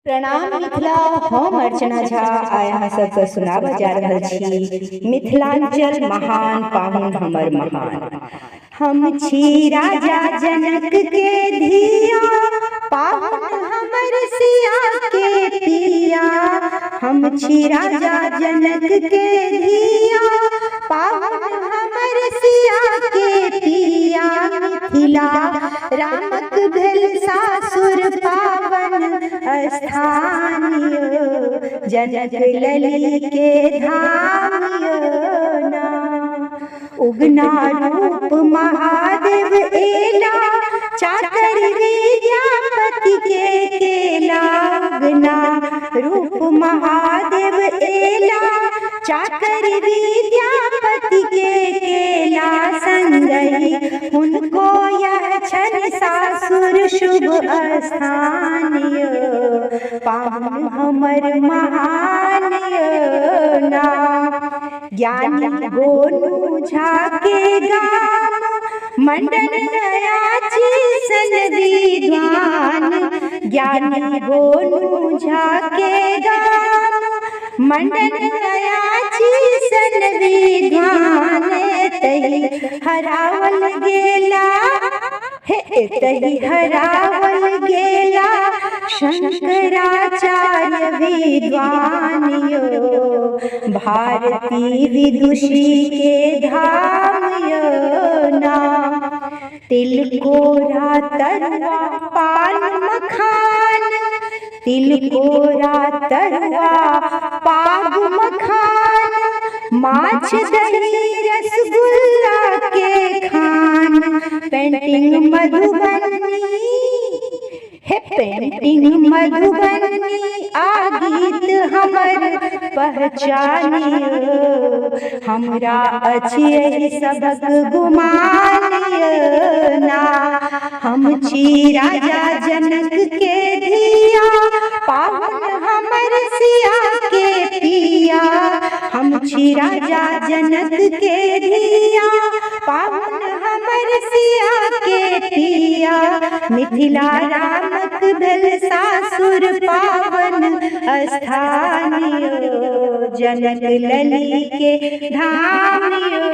प्रणाम मिथिला। हम अर्चना झा आया सबके सुनाब जा रहल छी मिथिलांचल महान पाहुन हमर महान। हम छी राजा जनक के धिया, पाहुन हमर सिया के पिया। हम छी राजा जनक के धिया, पाहुन हमर सिया के पिया। मिथिला रामक भेल सासुर पावन स्थानियो, जनक लली के धामियो ना। उगना रूप महादेव एला, चाकर विद्यापति के केला। उगना रूप महादेव एला, चाकर विद्यापति के केला। संगहि उनको यह छन सासुर शुभ स्थानियो, पाहुन हमर महान ना। ज्ञानी गोनू झा के गाम, मंडन अयाची सन विद्वान। ज्ञानी गोनू झा के गाम, मंडन अयाची सन विद्वान। तही हरावल गेला तही हरावल गेला शंकराचार्य विद्वानियो। भारती विदुषी के धामियो ना। तिलकोरा तरुआ पान मखान, तिलकोरा तरुआ पाग मखान। माछ दही रसगुल्ला के खान। पेंटिंग मधुबनी पेंटिंग मधुबनी आ गीत हमर पहचानियो। हमरा अछि एहि सबक गुमानियो ना। हम छी राजा जनक के धिया, पाहुन हमर सिया के पिया। हम छी राजा जनक के धिया, पाहुन हमर सिया के पिया। मिथिला रामक भेल सासुर पावन स्थानियो, जनक लली के धामियो।